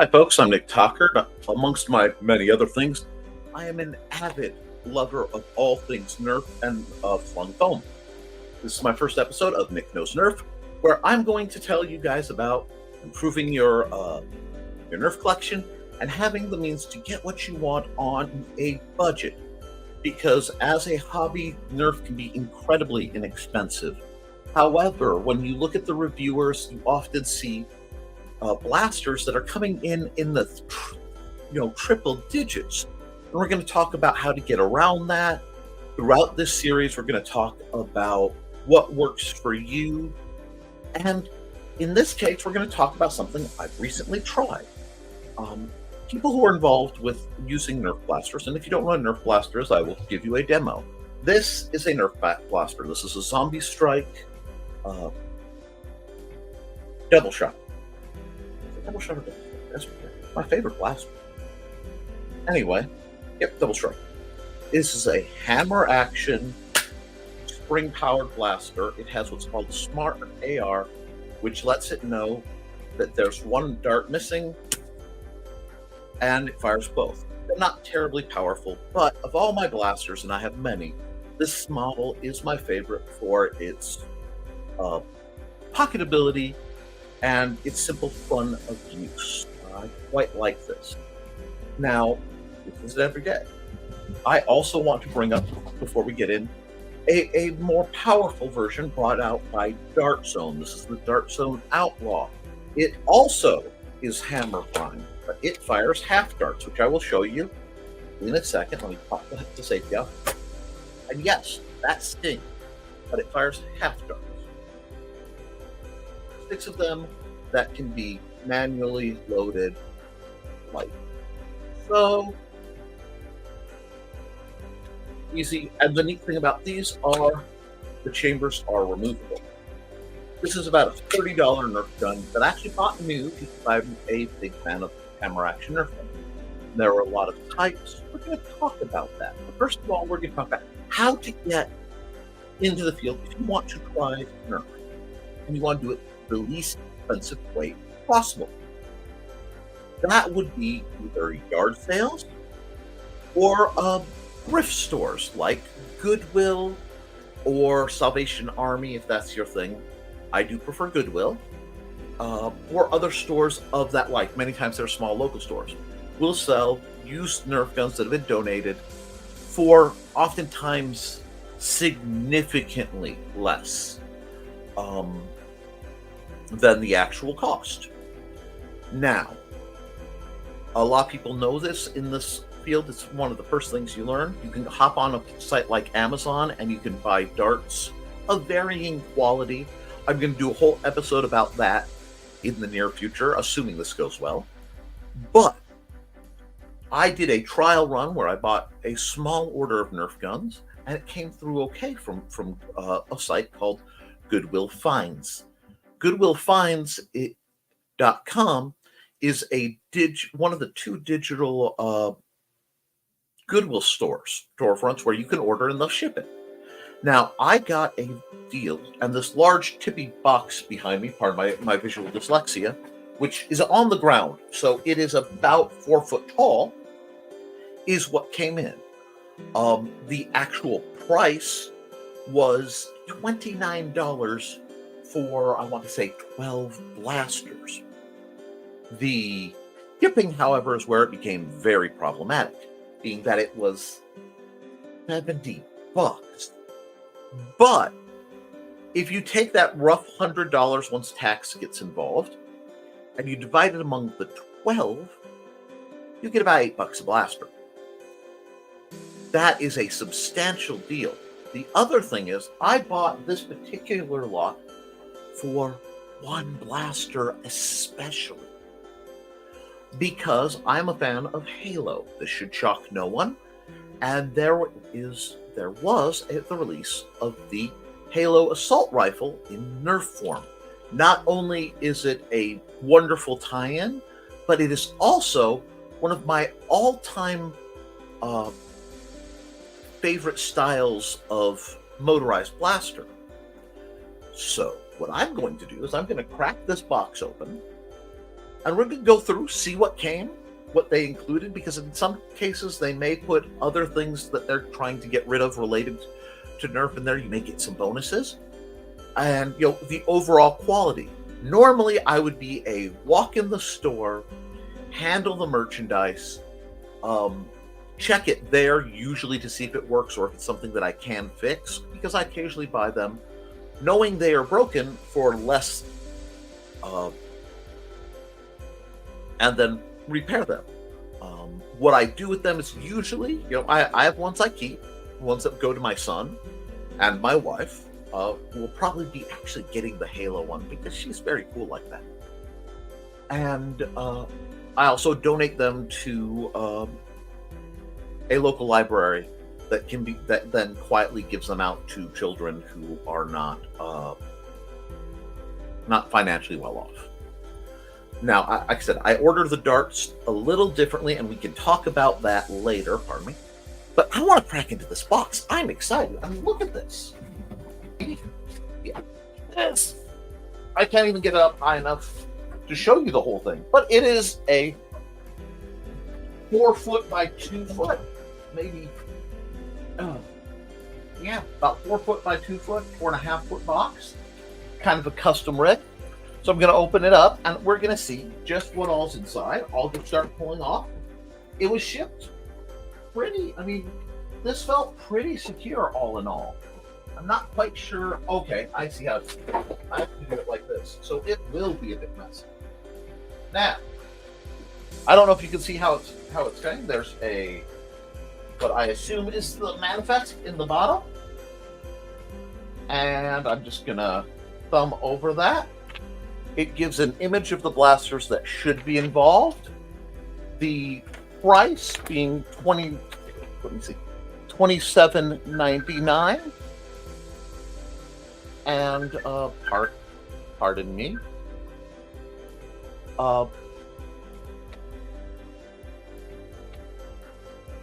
Hi, folks. I'm Nick Tucker. Amongst my many other things, I am an avid lover of all things Nerf and flung foam. This is my first episode of Nick Knows Nerf, where I'm going to tell you guys about improving your Nerf collection and having the means to get what you want on a budget. Because as a hobby, Nerf can be incredibly inexpensive. However, when you look at the reviewers, you often see blasters that are coming in the triple digits, and we're going to talk about how to get around that. Throughout this series, we're going to talk about what works for you, and in this case, we're going to talk about something I've recently tried. People who are involved with using Nerf blasters, and if you don't know what Nerf blaster is, I will give you a demo. This is a Nerf blaster. This is a Zombie Strike double shot. Double shot. That's my favorite blaster. Anyway, double strike. This is a hammer action spring powered blaster. It has what's called Smart AR, which lets it know that there's one dart missing, and it fires both. They're not terribly powerful, but of all my blasters, and I have many, this model is my favorite for its pocketability and its simple fun of use. I quite like this. Now, this is every day. I also want to bring up, before we get in, a more powerful version brought out by Dart Zone. This is the Dart Zone Outlaw. It also is hammer prime, but it fires half darts, which I will show you in a second. Let me pop the safety out. And yes, that stings, but it fires half darts. 6 of them that can be manually loaded light. So easy. And the neat thing about these are the chambers are removable. This is about a $30 Nerf gun that I actually bought new because I'm a big fan of hammer action Nerf guns. There are a lot of types. We're going to talk about that. But first of all, we're going to talk about how to get into the field if you want to try Nerf and you want to do it the least expensive way possible. That would be either yard sales or thrift stores like Goodwill or Salvation Army, if that's your thing. I do prefer Goodwill, or other stores of that like. Many times they're small local stores. Will sell used Nerf guns that have been donated for oftentimes significantly less than the actual cost. Now, a lot of people know this in this field. It's one of the first things you learn. You can hop on a site like Amazon and you can buy darts of varying quality. I'm going to do a whole episode about that in the near future, assuming this goes well. But I did a trial run where I bought a small order of Nerf guns, and it came through okay from a site called Goodwill Finds. GoodwillFinds.com is one of the 2 digital Goodwill storefronts where you can order and they'll ship it. Now, I got a deal, and this large tippy box behind me, pardon my visual dyslexia, which is on the ground, so it is about 4 foot tall, is what came in. The actual price was $29 for, I want to say, 12 blasters. The shipping, however, is where it became very problematic, being that it was $70. But if you take that rough $100 once tax gets involved, and you divide it among the 12, you get about $8 a blaster. That is a substantial deal. The other thing is, I bought this particular lot for one blaster especially, because I'm a fan of Halo. This should shock no one. And there was the release of the Halo assault rifle in Nerf form. Not only is it a wonderful tie-in, but it is also one of my all-time favorite styles of motorized blaster. So what I'm going to do is I'm going to crack this box open, And we're going to go through, see what came, what they included, because in some cases they may put other things that they're trying to get rid of related to Nerf in there. You may get some bonuses. And, the overall quality. Normally, I would be a walk in the store, handle the merchandise, check it there, usually to see if it works or if it's something that I can fix, because I occasionally buy them knowing they are broken for less, and then repair them. What I do with them is usually, I have ones I keep, ones that go to my son and my wife. Will probably be actually getting the Halo one because she's very cool like that. And I also donate them to a local library that then quietly gives them out to children who are not financially well off. Now, like I said, I order the darts a little differently, and we can talk about that later. Pardon me, but I want to crack into this box. I'm excited. I mean, look at this. Yeah, this. I can't even get it up high enough to show you the whole thing, but it is a 4 foot by 2 foot, maybe. About 4 foot by 2 foot, 4.5 foot box, kind of a custom rig. So I'm going to open it up, and we're going to see just what all's inside. I'll just start pulling off. It was shipped pretty. I mean, this felt pretty secure, all in all. I'm not quite sure. Okay, I see how it's. I have to do it like this, so it will be a bit messy. Now, I don't know if you can see how it's going. There's what I assume is the manifest in the bottom, and I'm just gonna thumb over that. It gives an image of the blasters that should be involved. The price being $27.99. And pardon me.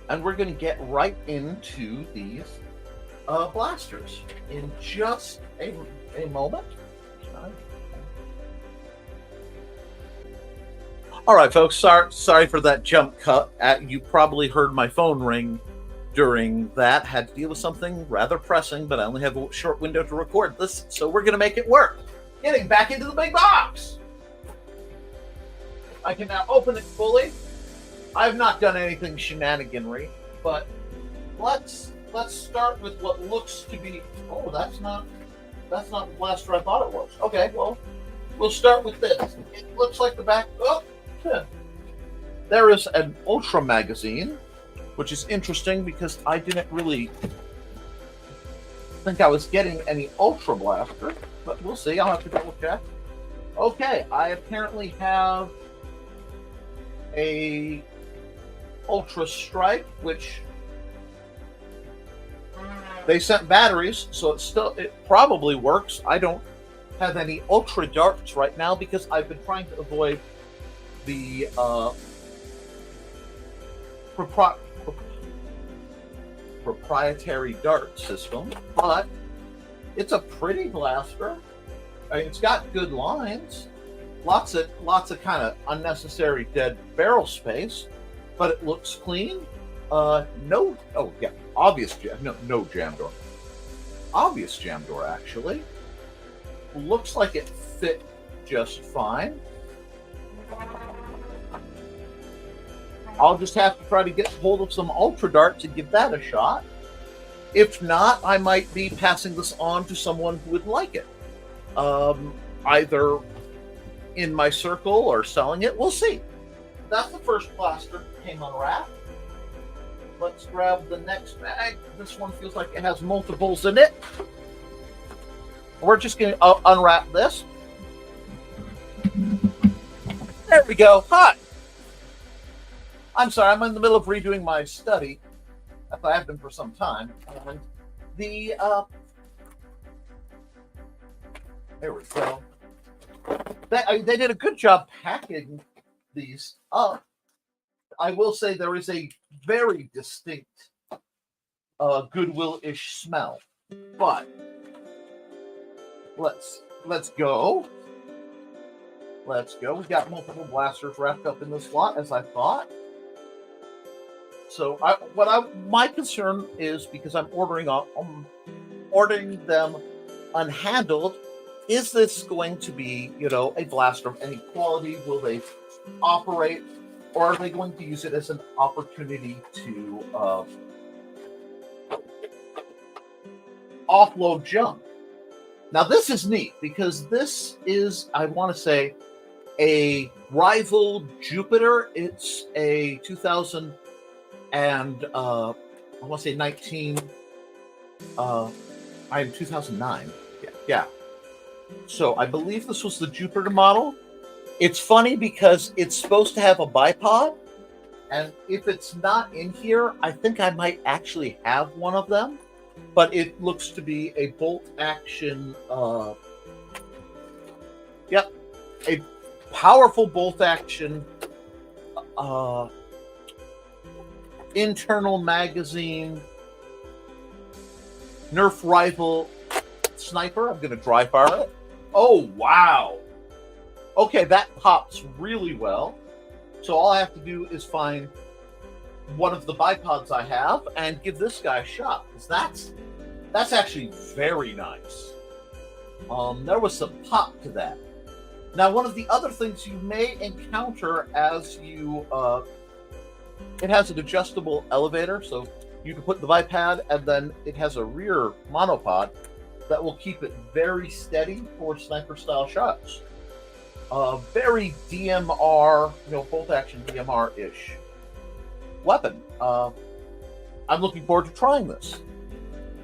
And we're going to get right into these blasters in just a moment. All right, folks. Sorry for that jump cut. You probably heard my phone ring during that. Had to deal with something rather pressing, but I only have a short window to record this, so we're going to make it work. Getting back into the big box. I can now open it fully. I've not done anything shenaniganry, but let's start with what looks to be. Oh, that's not the blaster I thought it was. Okay, well, we'll start with this. It looks like the back. Oh, there is an Ultra magazine, which is interesting because I didn't really think I was getting any Ultra blaster, but we'll see. I'll have to double check. Okay, I apparently have a Ultra Strike, which they sent batteries, so it probably works. I don't have any Ultra darts right now because I've been trying to avoid the proprietary dart system, but it's a pretty blaster. I mean, it's got good lines, lots of kind of unnecessary dead barrel space, but it looks clean. No jam door. Obvious jam door, actually. Looks like it fit just fine. I'll just have to try to get hold of some Ultra darts and give that a shot. If not, I might be passing this on to someone who would like it. Either in my circle or selling it. We'll see. That's the first blaster that came unwrapped. Let's grab the next bag. This one feels like it has multiples in it. We're just going to unwrap this. There we go. Hi. I'm sorry, I'm in the middle of redoing my study, as I have been for some time. And there we go. They did a good job packing these up. I will say there is a very distinct Goodwill-ish smell, but let's go. Let's go. We got multiple blasters wrapped up in this slot, as I thought. So, my concern is, because I'm ordering them unhandled, is this going to be, a blaster of any quality? Will they operate, or are they going to use it as an opportunity to offload junk? Now, this is neat because this is, I want to say, a rival Jupiter. It's a 2000 and I want to say 19. I'm 2009. Yeah. So I believe this was the Jupiter model. It's funny because it's supposed to have a bipod, and if it's not in here, I think I might actually have one of them. But it looks to be a bolt action. A powerful bolt action internal magazine Nerf rival sniper. I'm going to dry fire it. Oh, wow. Okay, that pops really well. So all I have to do is find one of the bipods I have and give this guy a shot, because that's actually very nice. There was some pop to that. Now, one of the other things you may encounter as you it has an adjustable elevator, so you can put the bipod, and then it has a rear monopod that will keep it very steady for sniper-style shots. Very DMR, bolt-action DMR-ish weapon. I'm looking forward to trying this.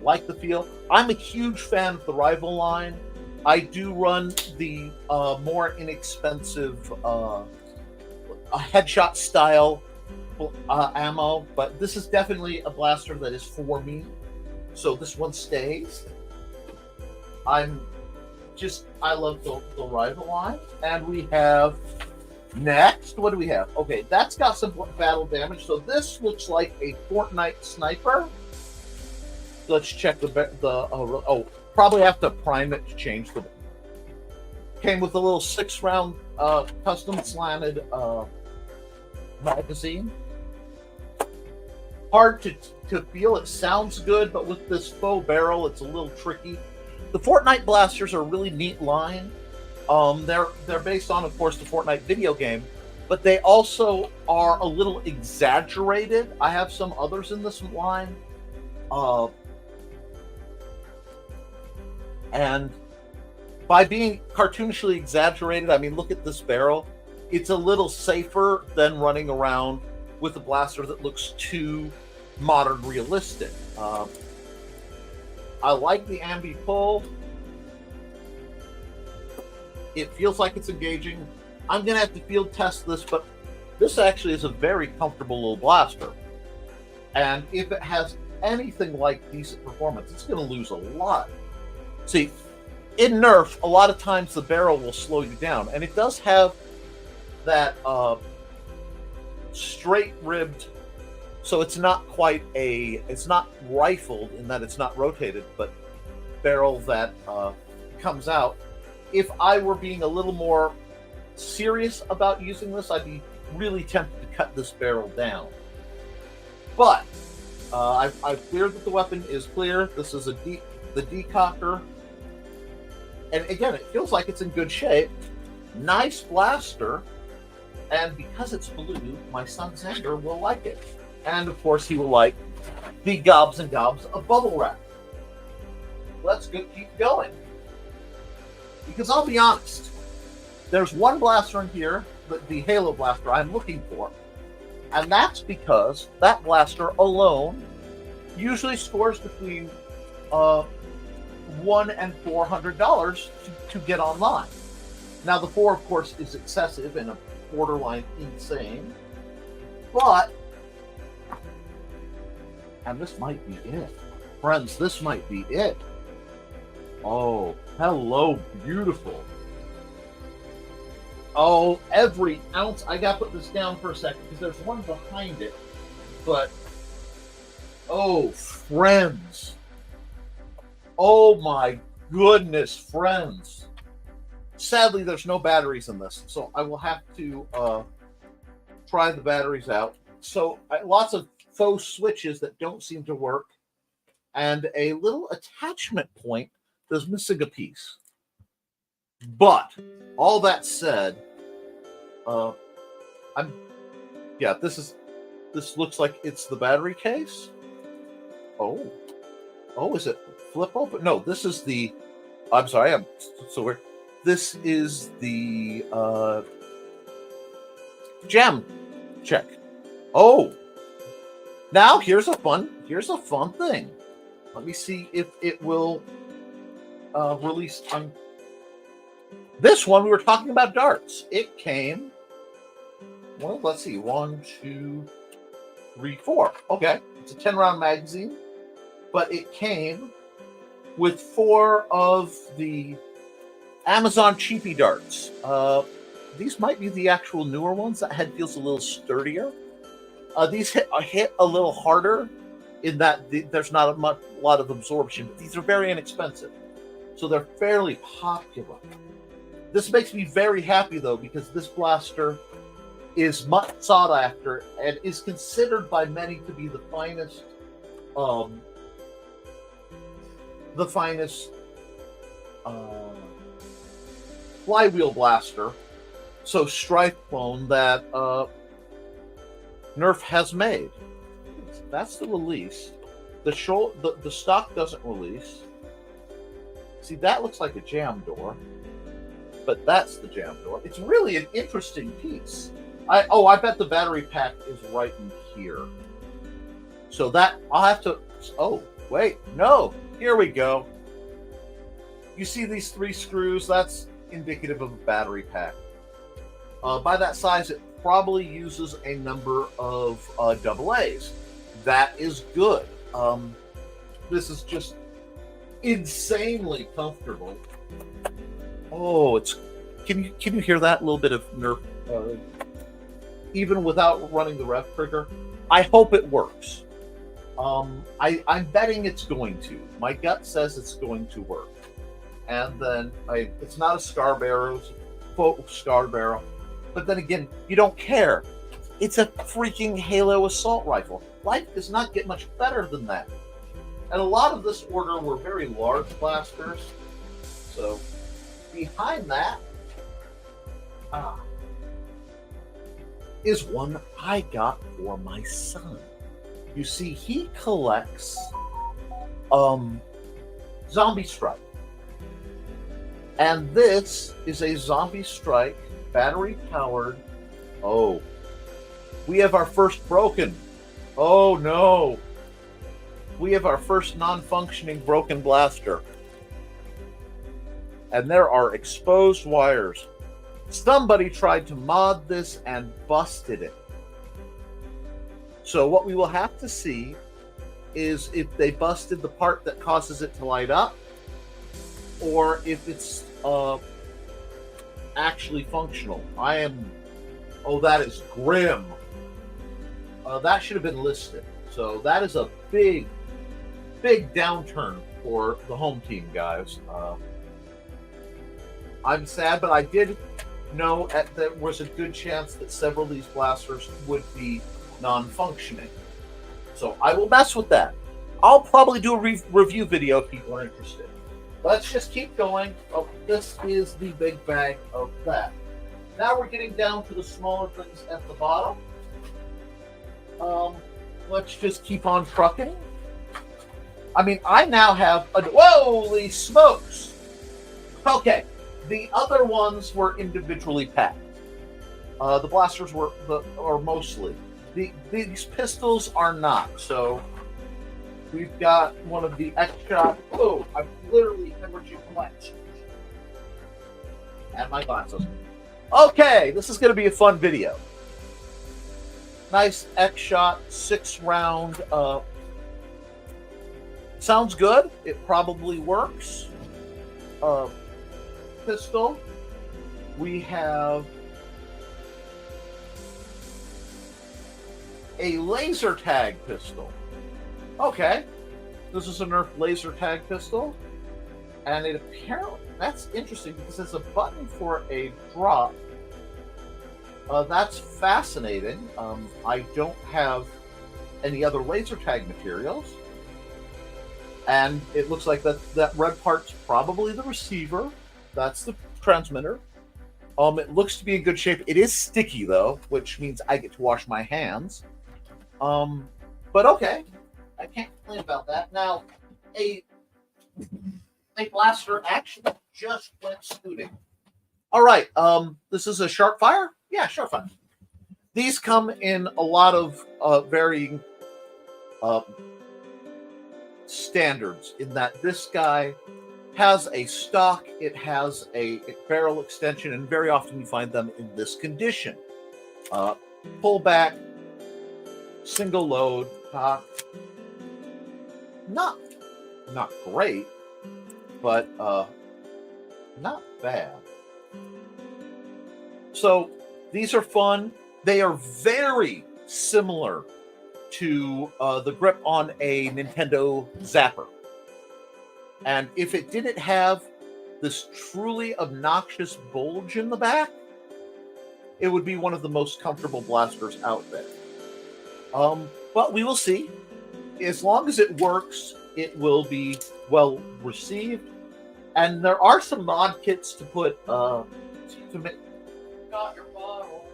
Like the feel. I'm a huge fan of the rival line. I do run the more inexpensive headshot style ammo, but this is definitely a blaster that is for me. So this one stays. I love the rival line. And we have next, what do we have? Okay, that's got some battle damage. So this looks like a Fortnite sniper. Let's check probably have to prime it to change the. Came with a little 6-round custom slanted magazine. Hard to feel. It sounds good, but with this faux barrel, it's a little tricky. The Fortnite blasters are a really neat line. They're based on, of course, the Fortnite video game, but they also are a little exaggerated. I have some others in this line. And by being cartoonishly exaggerated, I mean, look at this barrel. It's a little safer than running around with a blaster that looks too modern realistic. I like the ambi pull. It feels like it's engaging. I'm going to have to field test this, but this actually is a very comfortable little blaster. And if it has anything like decent performance, it's going to lose a lot. See, in Nerf, a lot of times the barrel will slow you down, and it does have that straight-ribbed, so it's not quite it's not rifled in that it's not rotated, but barrel that comes out. If I were being a little more serious about using this, I'd be really tempted to cut this barrel down. But I've cleared that the weapon is clear. This is the decocker. And again, it feels like it's in good shape. Nice blaster. And because it's blue, my son Xander will like it. And of course, he will like the gobs and gobs of bubble wrap. Let's keep going. Because I'll be honest, there's one blaster in here, the Halo blaster I'm looking for. And that's because that blaster alone usually scores between $100 and $400 to get online. Now, the 4, of course, is excessive and a borderline insane. But, and this might be it. Friends, this might be it. Oh, hello, beautiful. Oh, every ounce. I gotta put this down for a second because there's one behind it. But, oh, friends. Oh my goodness, friends. Sadly, there's no batteries in this, so I will have to try the batteries out. So lots of faux switches that don't seem to work, and a little attachment point that's missing a piece. But all that said, this looks like it's the battery case. Oh, is it flip open? No, this is the. I'm sorry, I'm so weird. This is the jam check. Oh, now here's a fun thing. Let me see if it will release on this one. We were talking about darts. It came. Well, let's see. 1, 2, 3, 4. Okay, it's a 10-round magazine, but it came with 4 of the Amazon cheapy darts. These might be the actual newer ones. That head feels a little sturdier. These hit a little harder in that there's not a lot of absorption. But these are very inexpensive, so they're fairly popular. This makes me very happy though, because this blaster is much sought after and is considered by many to be the finest flywheel blaster, so strife clone that Nerf has made. That's the release. The stock doesn't release. See, that looks like a jam door, but that's the jam door. It's really an interesting piece. I bet the battery pack is right in here. So that I'll have to. Oh wait, no. Here we go. You see these 3 screws? That's indicative of a battery pack. By that size, it probably uses a number of AA's. That is good. This is just insanely comfortable. Oh, it's. Can you hear that little bit of Nerf? Even without running the rev trigger, I hope it works. I'm betting it's going to. My gut says it's going to work. And then it's not a scar barrel, it's a faux scar barrel. But then again, you don't care. It's a freaking Halo assault rifle. Life does not get much better than that. And a lot of this order were very large blasters. So behind that is one I got for my son. You see, he collects Zombie Strike. And this is a Zombie Strike battery powered. Oh, we have our first broken. Oh no. We have our first non-functioning broken blaster. And there are exposed wires. Somebody tried to mod this and busted it. So what we will have to see is if they busted the part that causes it to light up, or if it's actually functional. Oh, that is grim. That should have been listed. So that is a big downturn for the home team, guys. I'm sad, but I did know there was a good chance that several of these blasters would be non-functioning. So I will mess with that. I'll probably do a review video if people are interested. Let's just keep going. Oh, this is the big bag of that. Now we're getting down to the smaller things at the bottom. Let's just keep on trucking. I mean, I now have holy smokes! Okay, the other ones were individually packed. The blasters were mostly. These pistols are not. So we've got one of the X-Shot. Oh, I've literally hemorrhaged my and my glasses. Okay, this is going to be a fun video. Nice X-Shot 6-round. Sounds good. It probably works. Pistol. We have a laser tag pistol. Okay. This is a Nerf laser tag pistol. And it apparently, that's interesting because there's a button for a drop. That's fascinating. I don't have any other laser tag materials. And it looks like that red part's probably the receiver. That's the transmitter. It looks to be in good shape. It is sticky though, which means I get to wash my hands. But okay, I can't complain about that. Now, a blaster actually just went scooting. All right, this is a sharp fire. Yeah, sharp fire. These come in a lot of varying standards. In that this guy has a stock, it has a barrel extension, and very often you find them in this condition. Pull back, single load, cock. Not great, but not bad. So these are fun. They are very similar to the grip on a Nintendo Zapper. And if it didn't have this truly obnoxious bulge in the back, it would be one of the most comfortable blasters out there. But we will see. As long as it works, it will be well received. And there are some mod kits to put to make. Got your bottle.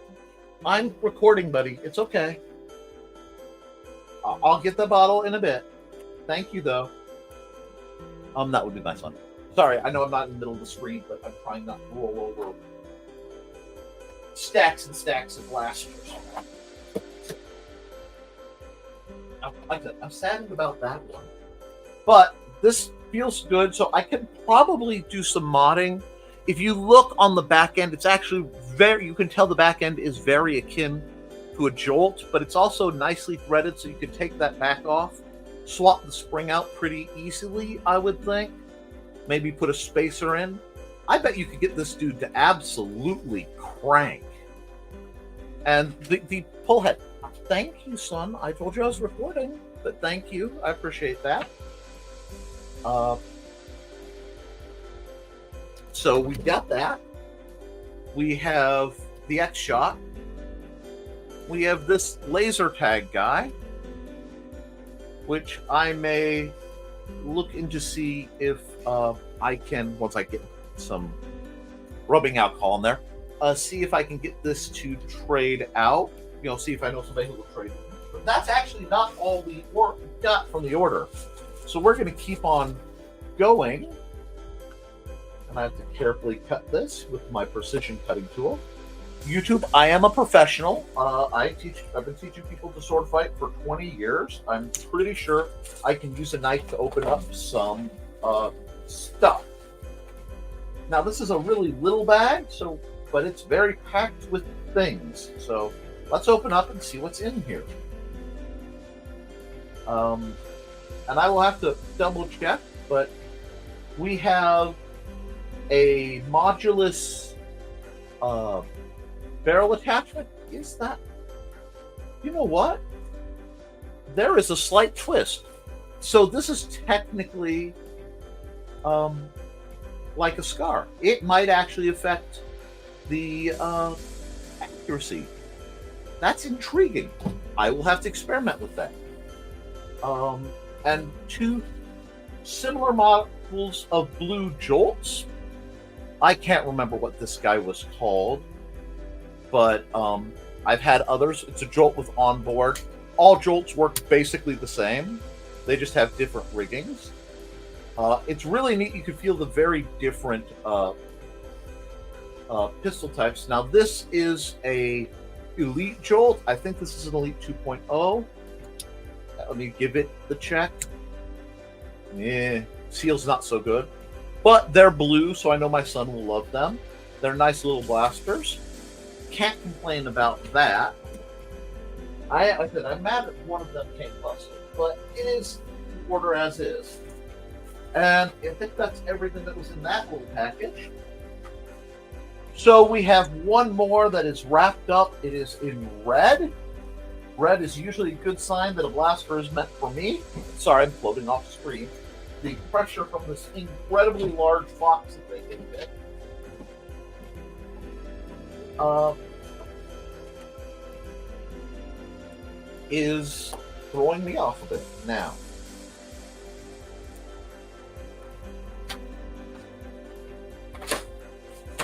I'm recording, buddy. It's okay. I'll get the bottle in a bit. Thank you, though. That would be my son. Sorry, I know I'm not in the middle of the screen, but I'm trying not to roll over stacks and stacks of blasters. Like I said, I'm saddened about that one. But this feels good, so I can probably do some modding. If you look on the back end, it's actually you can tell the back end is very akin to a Jolt, but it's also nicely threaded, so you can take that back off, swap the spring out pretty easily, I would think. Maybe put a spacer in. I bet you could get this dude to absolutely crank. And the pull head. Thank you, son. I told you I was recording, but thank you. I appreciate that. So we got that. We have the X-Shot. We have this laser tag guy, which I may look into see if I can, once I get some rubbing alcohol in there, see if I can get this to trade out. You know, see if I know somebody who will trade. But that's actually not all we got from the order. So we're going to keep on going. And I have to carefully cut this with my precision cutting tool. YouTube, I am a professional. I've been teaching people to sword fight for 20 years. I'm pretty sure I can use a knife to open up some stuff. Now, this is a really little bag, but it's very packed with things. So let's open up and see what's in here. And I will have to double check, but we have a modulus barrel attachment. Is that? You know what? There is a slight twist. So this is technically like a scar. It might actually affect the accuracy. That's intriguing. I will have to experiment with that. And two similar models of blue Jolts. I can't remember what this guy was called, but I've had others. It's a Jolt with onboard. All Jolts work basically the same. They just have different riggings. It's really neat. You can feel the very different pistol types. Now, this is a Elite Jolt. I think this is an Elite 2.0. Let me give it the check. Seal's not so good. But they're blue, so I know my son will love them. They're nice little blasters. Can't complain about that. I'm mad that one of them came busted, but it is order as is. And I think that's everything that was in that little package. So we have one more that is wrapped up. It is in red. Red is usually a good sign that a blaster is meant for me. Sorry, I'm floating off the screen. the pressure from this incredibly large box that they gave it is throwing me off a bit now.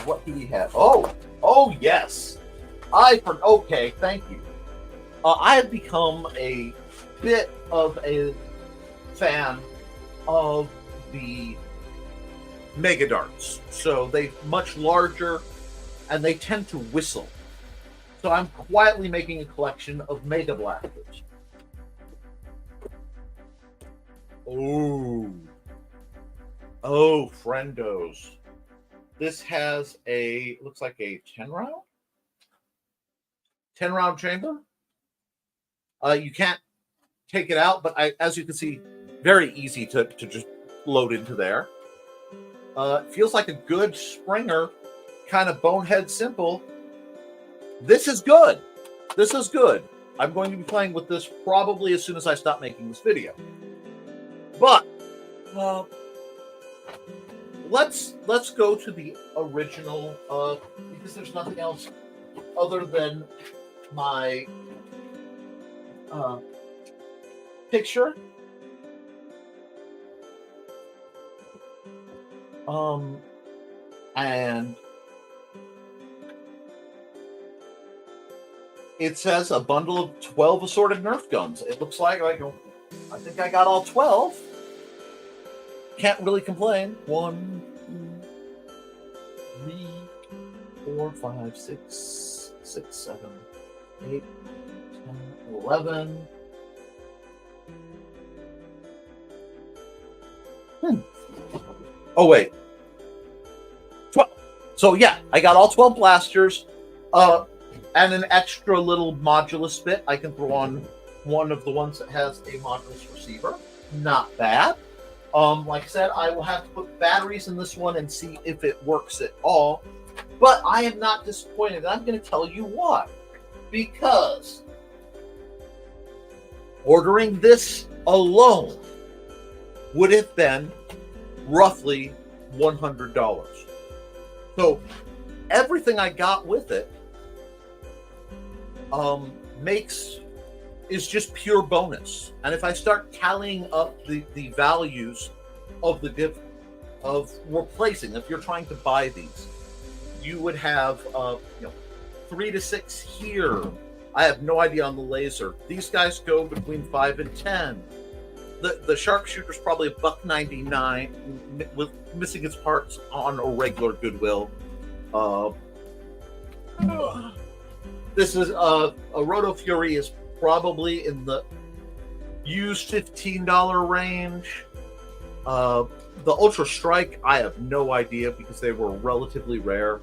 What do we have? Oh yes. Okay, thank you. I have become a bit of a fan of the Mega Darts. So they're much larger and they tend to whistle. So I'm quietly making a collection of Mega Blasters. Oh, friendos. This has looks like a 10 round chamber. You can't take it out, but as you can see, very easy to just load into there. It feels like a good Springer, kind of bonehead simple. This is good. This is good. I'm going to be playing with this probably as soon as I stop making this video. But let's go to the original because there's nothing else other than my picture. And it says a bundle of 12 assorted Nerf guns. It looks like I think I got all 12. Can't really complain. 1, 2, 3, 4, 5, 6, 7, 8, 10, 11. Oh, wait. 12. So, yeah, I got all 12 blasters and an extra little modulus bit. I can throw on one of the ones that has a modulus receiver. Not bad. Like I said, I will have to put batteries in this one and see if it works at all. But I am not disappointed. I'm going to tell you why. Because ordering this alone would have been roughly $100. So everything I got with it is just pure bonus. And if I start tallying up the values of replacing, if you're trying to buy these, you would have 3 to 6 here. I have no idea on the laser. These guys go between 5 and 10. The sharpshooter's probably $1.99 with missing its parts on a regular Goodwill. This is a Roto Fury is probably in the used $15 range. The Ultra Strike, I have no idea because they were relatively rare.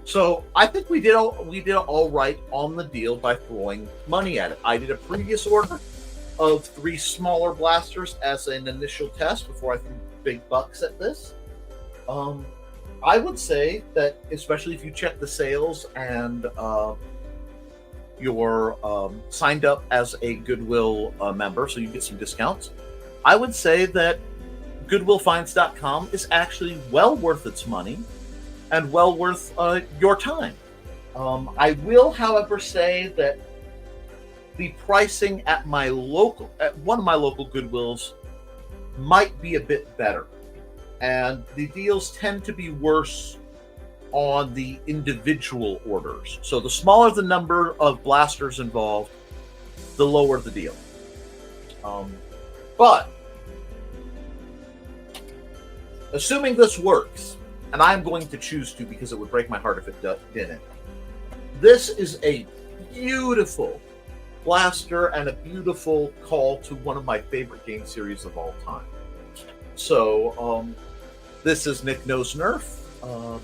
So I think we did all right on the deal by throwing money at it. I did a previous order of 3 smaller blasters as an initial test before I threw big bucks at this. I would say that, especially if you check the sales and you're signed up as a Goodwill member, so you get some discounts, I would say that GoodwillFinds.com is actually well worth its money and well worth your time. I will, however, say that the pricing at one of my local Goodwills might be a bit better, and the deals tend to be worse on the individual orders. So the smaller the number of blasters involved, the lower the deal. But assuming this works, and I'm going to choose to because it would break my heart if it didn't, this is a beautiful blaster and a beautiful call to one of my favorite game series of all time. So this is Nick Knows Nerf.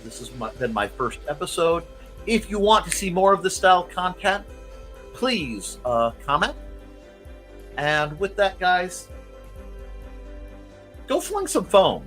This is my first episode. If you want to see more of this style content, please comment. And with that, guys, go fling some foam.